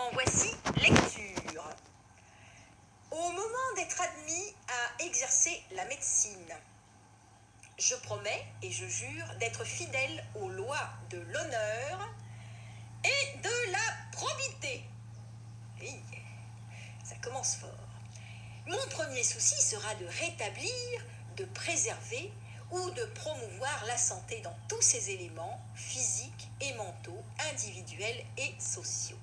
En voici lecture. Au moment d'être admis à exercer la médecine, je promets et je jure d'être fidèle aux lois de l'honneur et de la probité. Oui, ça commence fort. Mon premier souci sera de rétablir, de préserver ou de promouvoir la santé dans tous ses éléments physiques et mentaux, individuels et sociaux.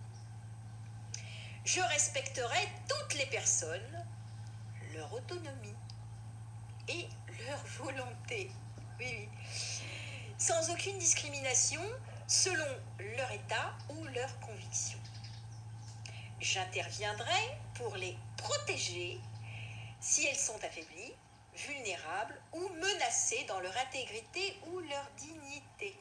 Je respecterai toutes les personnes, leur autonomie et leur volonté. Oui. Sans aucune discrimination selon leur état ou leur conviction. J'interviendrai pour les protéger si elles sont affaiblies, vulnérables ou menacées dans leur intégrité ou leur dignité.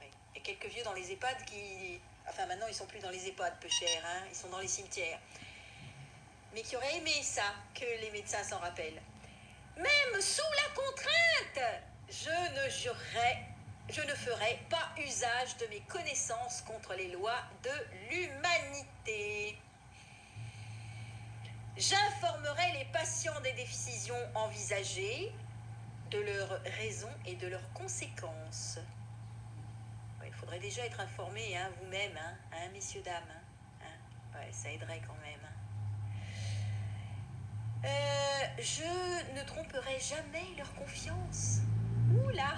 Oui. Il y a quelques vieux dans les EHPAD qui... Enfin, maintenant, ils ne sont plus dans les EHPAD, peu cher, hein, ils sont dans les cimetières. Mais qui auraient aimé ça, que les médecins s'en rappellent. Même sous la contrainte, je ne ferai pas usage de mes connaissances contre les lois de l'humanité. J'informerai les patients des décisions envisagées, de leurs raisons et de leurs conséquences. Ouais, il faudrait déjà être informé, hein, vous-même, hein, messieurs, dames. Hein. Ouais, ça aiderait quand même. Je ne tromperai jamais leur confiance. Oula.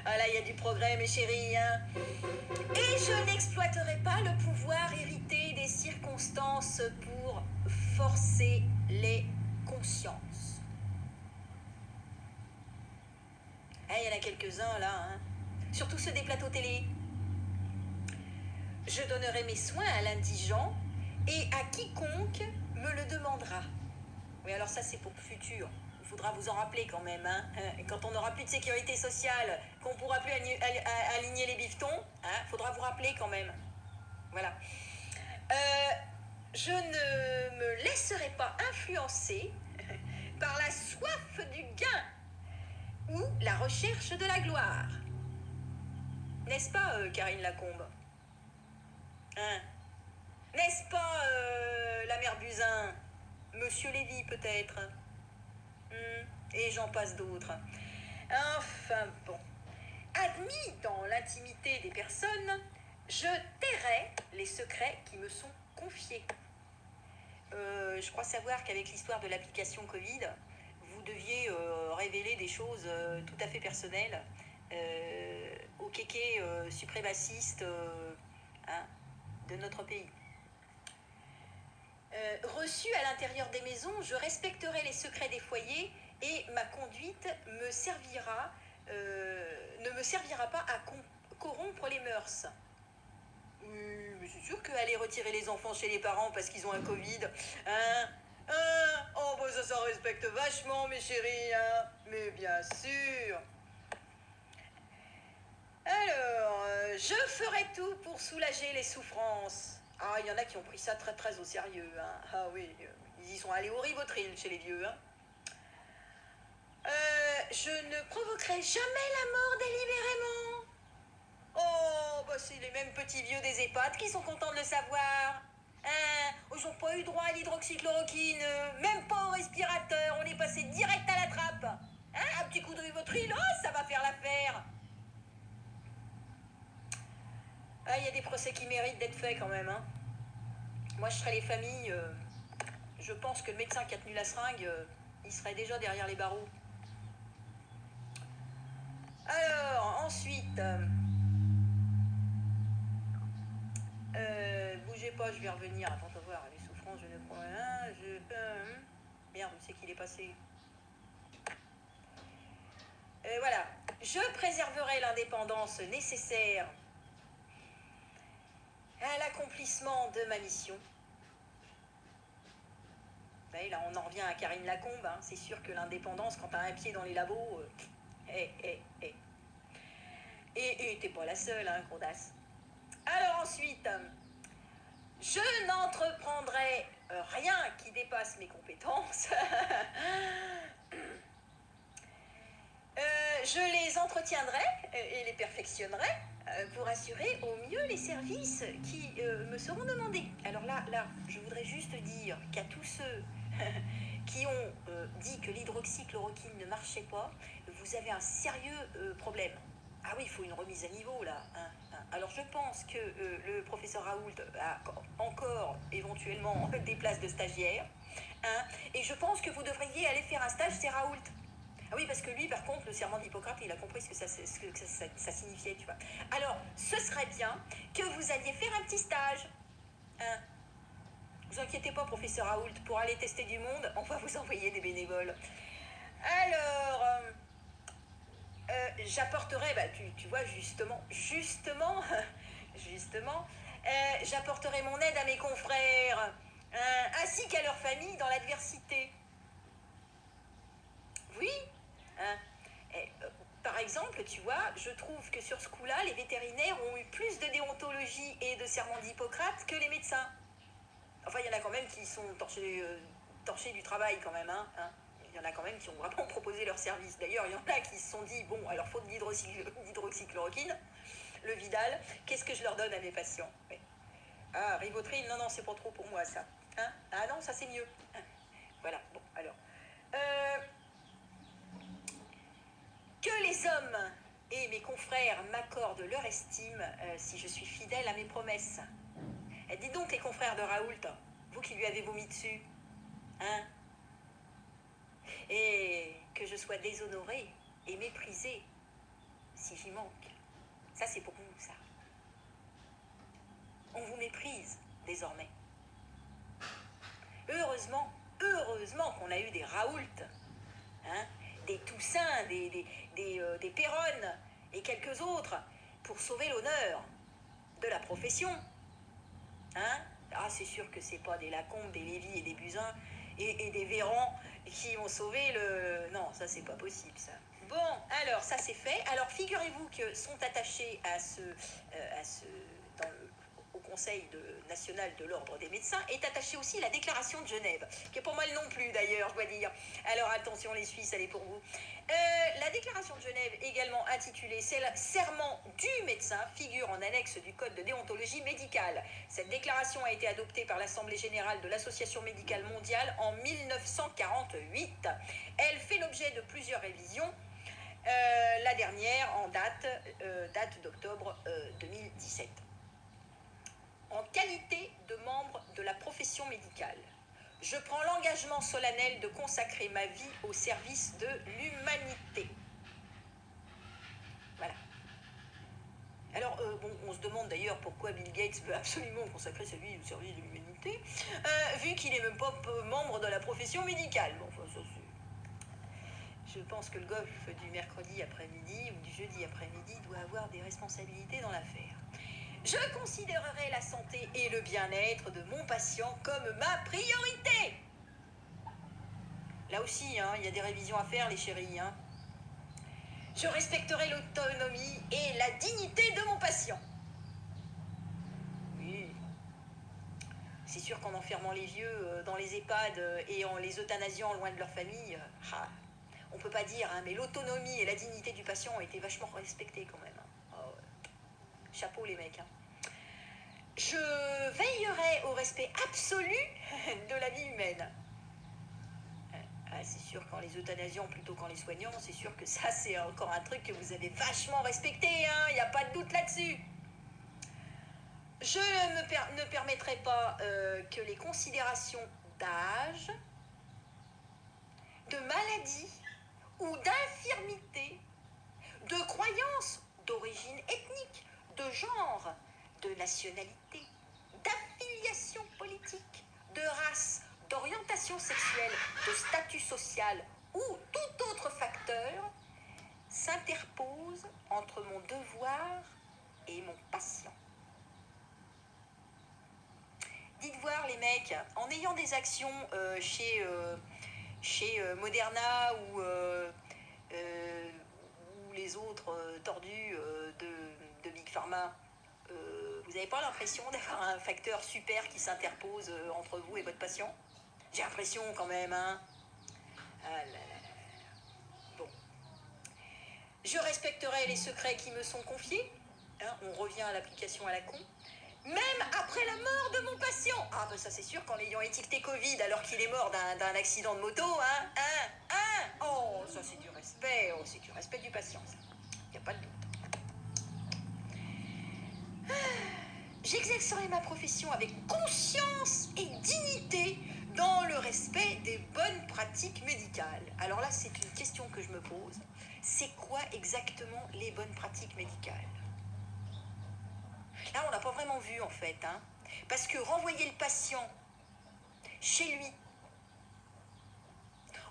Ah là, il y a du progrès, mes chéris. Hein. Et je n'exploiterai pas le pouvoir hérité des circonstances pour forcer les consciences. Il y en a quelques-uns là, hein. Surtout ceux des plateaux télé. Je donnerai mes soins à l'indigent et à quiconque me le demandera. Oui, alors ça c'est pour le futur. Il faudra vous en rappeler quand même. Hein. Quand on n'aura plus de sécurité sociale, qu'on ne pourra plus aligner les bifetons, il faudra vous rappeler quand même. Voilà. Je ne me laisserai pas influencer par la soif du gain ou la recherche de la gloire. N'est-ce pas, Karine Lacombe? Hein? N'est-ce pas, la mère Buzyn? Monsieur Lévy, peut-être? Et j'en passe d'autres. Enfin bon. Admis dans l'intimité des personnes, je tairai les secrets qui me sont confiés. Je crois savoir qu'avec l'histoire de l'application Covid, vous deviez révéler des choses tout à fait personnelles aux kékés suprémacistes de notre pays. Reçu à l'intérieur des maisons, je respecterai les secrets des foyers et ma conduite ne me servira pas à corrompre les mœurs. Oui, mais c'est sûr qu'aller retirer les enfants chez les parents parce qu'ils ont un Covid, oh bah ça respecte vachement mes chéris, hein, mais bien sûr. Alors, je ferai tout pour soulager les souffrances. Ah, il y en a qui ont pris ça très très au sérieux, hein. Ah oui, ils y sont allés au Rivotril chez les vieux, hein. Je ne provoquerai jamais la mort délibérément. Oh, bah c'est les mêmes petits vieux des EHPAD qui sont contents de le savoir. Ils n'ont pas eu droit à l'hydroxychloroquine, même pas au respirateur, on est passé direct à la trappe. Un petit coup de Rivotril, oh, ça va faire l'affaire. Il y a des procès qui méritent d'être faits quand même, hein. Moi, je serais les familles, je pense que le médecin qui a tenu la seringue, il serait déjà derrière les barreaux. Alors, ensuite... bougez pas, je vais revenir. Attends, on va voir. Les souffrances, je ne prends rien. Merde, où c'est qu'il est passé? Voilà. Je préserverai l'indépendance nécessaire à l'accomplissement de ma mission. Et là, on en revient à Karine Lacombe. Hein. C'est sûr que l'indépendance, quand t'as un pied dans les labos... Et t'es pas la seule, hein, Condasse. Alors ensuite... Je n'entreprendrai rien qui dépasse mes compétences. Je les entretiendrai et les perfectionnerai pour assurer au mieux les services qui me seront demandés. Alors là, je voudrais juste dire qu'à tous ceux qui ont dit que l'hydroxychloroquine ne marchait pas, vous avez un sérieux problème. Ah oui, il faut une remise à niveau là. Alors je pense que le professeur Raoult a encore éventuellement des places de stagiaires. Et je pense que vous devriez aller faire un stage chez Raoult. Ah oui, parce que lui, par contre, le serment d'Hippocrate, il a compris ce que ça signifiait, tu vois. Alors, ce serait bien que vous alliez faire un petit stage. Hein. Vous inquiétez pas, professeur Raoult, pour aller tester du monde, on va vous envoyer des bénévoles. Alors, j'apporterai, bah, tu vois, justement, j'apporterai mon aide à mes confrères, ainsi qu'à leurs familles dans l'adversité. Oui, hein. Par exemple, tu vois, je trouve que sur ce coup-là, les vétérinaires ont eu plus de déontologie et de serment d'Hippocrate que les médecins. Enfin, il y en a quand même qui sont torchés du travail quand même, hein. Il y en a quand même qui ont vraiment proposé leur service. D'ailleurs, il y en a qui se sont dit, bon, alors faute d'hydroxychloroquine, le Vidal, qu'est-ce que je leur donne à mes patients? Oui. Ah, Rivotril, non, c'est pas trop pour moi ça. Hein? Ah non, ça c'est mieux. Voilà, bon, alors. Que les hommes et mes confrères m'accordent leur estime si je suis fidèle à mes promesses. Dites donc les confrères de Raoult, vous qui lui avez vomi dessus, hein? Et que je sois déshonorée et méprisée si j'y manque. Ça c'est pour vous, ça. On vous méprise désormais. Heureusement qu'on a eu des Raoult, hein? Des Toussaint, des Péronne et quelques autres pour sauver l'honneur de la profession. Hein? Ah, c'est sûr que c'est pas des Lacombe, des Lévy et des Buzyn et des Véran qui ont sauvé le... Non, ça c'est pas possible, ça. Bon, alors ça c'est fait. Alors figurez-vous que sont attachés au Conseil national de l'Ordre des médecins est attachée aussi la déclaration de Genève, qui est pour mal non plus d'ailleurs, je dois dire. Alors attention les Suisses, elle est pour vous. La déclaration de Genève, également intitulée Serment du médecin, figure en annexe du Code de déontologie médicale. Cette déclaration a été adoptée par l'Assemblée générale de l'Association médicale mondiale en 1948. Elle fait l'objet de plusieurs révisions. La dernière en date d'octobre 2017. En qualité de membre de la profession médicale, je prends l'engagement solennel de consacrer ma vie au service de l'humanité. Voilà. Alors, bon, on se demande d'ailleurs pourquoi Bill Gates veut absolument consacrer sa vie au service de l'humanité, vu qu'il n'est même pas membre de la profession médicale. Bon, enfin, ça c'est... Je pense que le golf du mercredi après-midi ou du jeudi après-midi doit avoir des responsabilités dans l'affaire. Je considérerai la santé et le bien-être de mon patient comme ma priorité. Là aussi, il y a des révisions à faire, les chéris. Je respecterai l'autonomie et la dignité de mon patient. Oui. C'est sûr qu'en enfermant les vieux dans les EHPAD et en les euthanasiant loin de leur famille, on peut pas dire, mais l'autonomie et la dignité du patient ont été vachement respectées quand même. Oh, chapeau les mecs. Je veillerai au respect absolu de la vie humaine. C'est sûr qu'en les euthanasiant plutôt qu'en les soignant, c'est sûr que ça c'est encore un truc que vous avez vachement respecté, il n'y a pas de doute là-dessus. Je ne permettrai pas que les considérations d'âge, de maladie ou d'infirmité, de croyances d'origine ethnique, de genre, de nationalité, d'affiliation politique, de race, d'orientation sexuelle, de statut social ou tout autre facteur s'interpose entre mon devoir et mon patient. Dites voir les mecs, en ayant des actions chez Moderna ou les autres tordus de Big Pharma, vous n'avez pas l'impression d'avoir un facteur super qui s'interpose entre vous et votre patient? J'ai l'impression quand même, Ah là là là. Bon. Je respecterai les secrets qui me sont confiés. Hein, on revient à l'application à la con. Même après la mort de mon patient. Ah ben ça c'est sûr qu'en l'ayant étiqueté Covid alors qu'il est mort d'un accident de moto, oh ça c'est du respect, oh c'est du respect du patient ça. Y a pas de doute. J'exercerai ma profession avec conscience et dignité dans le respect des bonnes pratiques médicales. Alors là c'est une question que je me pose. C'est quoi exactement les bonnes pratiques médicales? Là on n'a pas vraiment vu en fait, hein. Parce que renvoyer le patient chez lui,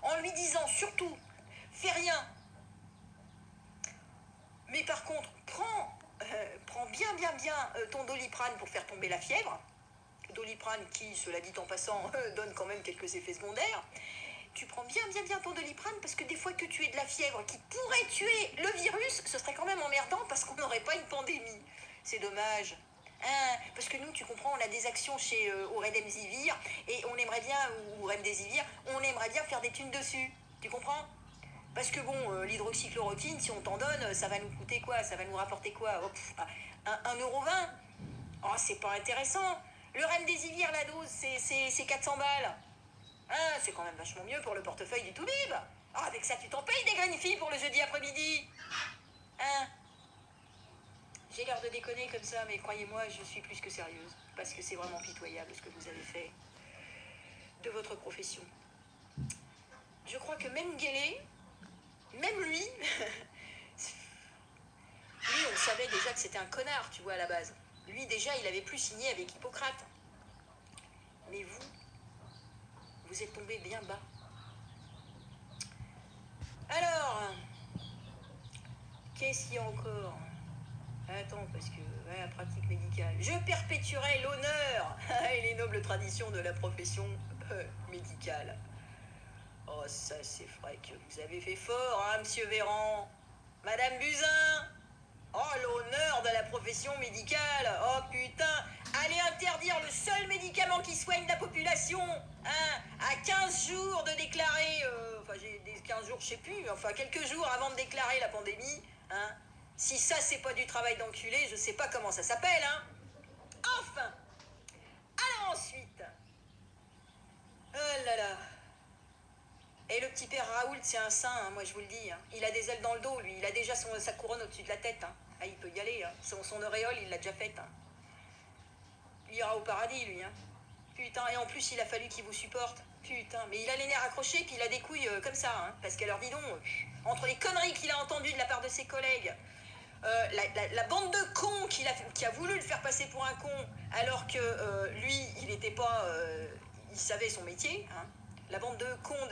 en lui disant surtout, fais rien, mais par contre, prends bien ton Doliprane pour faire tomber la fièvre. Doliprane qui, cela dit en passant, donne quand même quelques effets secondaires. Tu prends bien ton Doliprane parce que des fois que tu aies de la fièvre qui pourrait tuer le virus, ce serait quand même emmerdant parce qu'on n'aurait pas une pandémie. C'est dommage. Parce que nous, tu comprends, on a des actions chez au Remdesivir et on aimerait bien, ou Remdesivir, on aimerait bien faire des thunes dessus. Tu comprends? Parce que bon, l'hydroxychloroquine, si on t'en donne, ça va nous coûter quoi? Ça va nous rapporter quoi? Oh, 1,20 €. Oh, c'est pas intéressant. Le Remdesivir, la dose, c'est 400 balles. C'est quand même vachement mieux pour le portefeuille du Toubib. Avec ça, tu t'en payes des graines-filles pour le jeudi après-midi. J'ai l'air de déconner comme ça, mais croyez-moi, je suis plus que sérieuse. Parce que c'est vraiment pitoyable ce que vous avez fait de votre profession. Je crois que même Guélé, même lui, on savait déjà que c'était un connard, tu vois, à la base. Lui, déjà, il avait plus signé avec Hippocrate. Mais vous êtes tombé bien bas. Alors, qu'est-ce qu'il y a encore? Attends, parce que, la pratique médicale. Je perpétuerai l'honneur et les nobles traditions de la profession médicale. Oh, ça, c'est vrai que vous avez fait fort, hein, monsieur Véran. Madame Buzyn. Oh, l'honneur de la profession médicale. Oh, putain. Allez interdire le seul médicament qui soigne la population. À 15 jours de déclarer... enfin, j'ai des 15 jours, je sais plus. Enfin, quelques jours avant de déclarer la pandémie. Si ça, c'est pas du travail d'enculé, je sais pas comment ça s'appelle, hein. Enfin. Alors ensuite. Oh là là. Et le petit père Raoult, c'est un saint, hein, moi je vous le dis. Hein. Il a des ailes dans le dos, lui. Il a déjà sa couronne au-dessus de la tête. Hein. Il peut y aller. Hein. Son auréole, il l'a déjà faite. Hein. Il ira au paradis, lui. Hein. Putain, et en plus, il a fallu qu'il vous supporte. Putain, mais il a les nerfs accrochés, puis il a des couilles comme ça. Hein. Parce qu'alors, dis donc, entre les conneries qu'il a entendues de la part de ses collègues, la bande de cons qui a voulu le faire passer pour un con, alors que lui, il n'était pas... il savait son métier. Hein. La bande de cons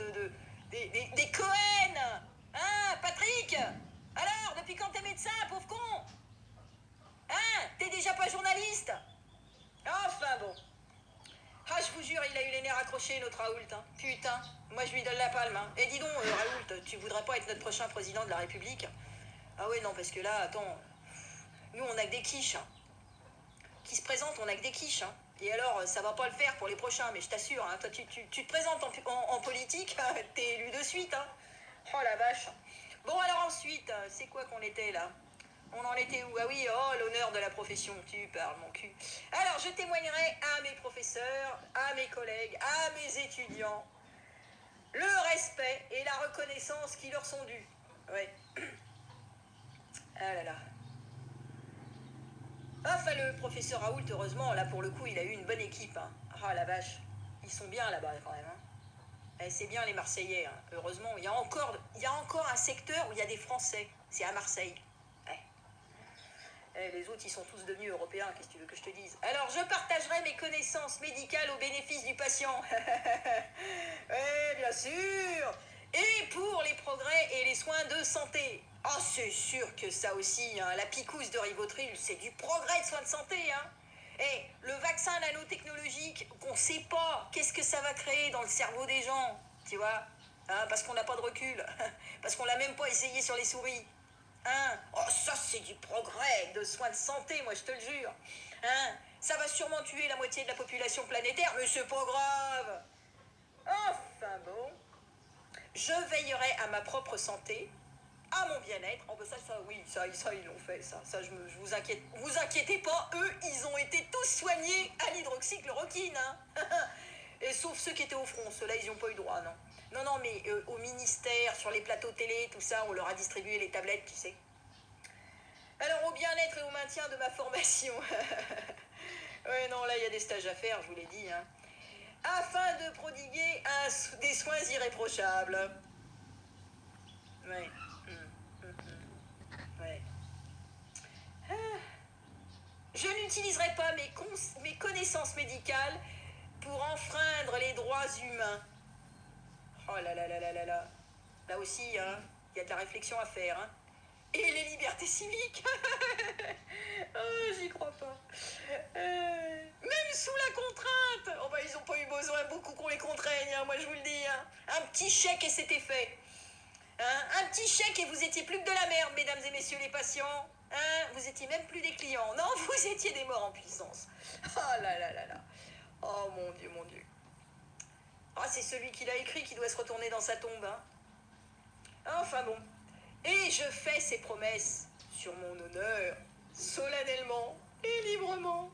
des Cohen. Patrick? Alors, depuis quand t'es médecin, pauvre con? T'es déjà pas journaliste? Enfin bon. Je vous jure, il a eu les nerfs accrochés, notre Raoult. Hein. Putain, moi je lui donne la palme. Hein. Et dis donc, Raoult, tu voudrais pas être notre prochain président de la République? Ah ouais, non, parce que là, attends, nous on a que des quiches. Hein. Qui se présentent, on a que des quiches. Hein. Et alors, ça va pas le faire pour les prochains, mais je t'assure, hein, toi tu te présentes en politique, t'es élu de suite. Hein. Oh la vache. Bon, alors ensuite, c'est quoi qu'on était là? On en était où? Ah oui, oh, l'honneur de la profession, tu parles mon cul. Alors, je témoignerai à mes professeurs, à mes collègues, à mes étudiants, le respect et la reconnaissance qui leur sont dus. Ouais. Ah là là. Enfin, le professeur Raoult, heureusement, là, pour le coup, il a eu une bonne équipe. Hein. Ah, la vache. Ils sont bien là-bas, quand même. Hein. C'est bien les Marseillais, hein. Heureusement. Il y a encore un secteur où il y a des Français. C'est à Marseille. Ouais. Les autres, ils sont tous devenus européens, qu'est-ce que tu veux que je te dise? Alors, je partagerai mes connaissances médicales au bénéfice du patient. Oui, bien sûr. Et pour les progrès et les soins de santé. Ah, c'est sûr que ça aussi, hein, la picouse de Rivotril, c'est du progrès de soins de santé, hein. Et le vaccin nanotechnologique, on ne sait pas qu'est-ce que ça va créer dans le cerveau des gens, tu vois, hein, parce qu'on n'a pas de recul, parce qu'on l'a même pas essayé sur les souris. Hein? Oh, ça, c'est du progrès de soins de santé, moi, je te le jure. Hein? Ça va sûrement tuer la moitié de la population planétaire, mais c'est pas grave. Enfin bon. Je veillerai à ma propre santé, à mon bien-être. Oh ben oui, ça ils l'ont fait, ça vous inquiétez pas, eux, ils ont été tous soignés à l'hydroxychloroquine, hein. Et sauf ceux qui étaient au front, ceux-là, ils n'y ont pas eu droit, non. Non, non, mais au ministère, sur les plateaux télé, tout ça, on leur a distribué les tablettes, tu sais. Alors, au bien-être et au maintien de ma formation. Ouais, non, là, il y a des stages à faire, je vous l'ai dit, hein. Afin de prodiguer des soins irréprochables. Ouais. Ouais. Je n'utiliserai pas mes connaissances médicales pour enfreindre les droits humains. Oh là là là là là là. Là aussi, hein, il y a de la réflexion à faire, hein. Et les libertés civiques. Oh, j'y crois pas. Même sous la contrainte. Oh bah, ils n'ont pas eu besoin beaucoup qu'on les contraigne, hein, moi je vous le dis, hein. Un petit chèque et c'était fait. Hein, un petit chèque et vous étiez plus que de la merde, mesdames et messieurs les patients. Hein, vous étiez même plus des clients. Non, vous étiez des morts en puissance. Oh là là là là. Oh mon Dieu, mon Dieu. Ah, c'est celui qui l'a écrit qui doit se retourner dans sa tombe, hein. Enfin bon. Et je fais ces promesses sur mon honneur, solennellement et librement.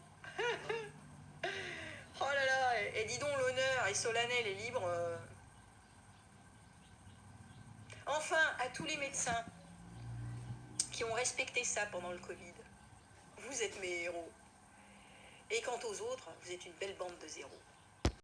Oh là là, et dis donc, l'honneur est solennel et libre. Enfin, à tous les médecins qui ont respecté ça pendant le Covid, vous êtes mes héros. Et quant aux autres, vous êtes une belle bande de zéros.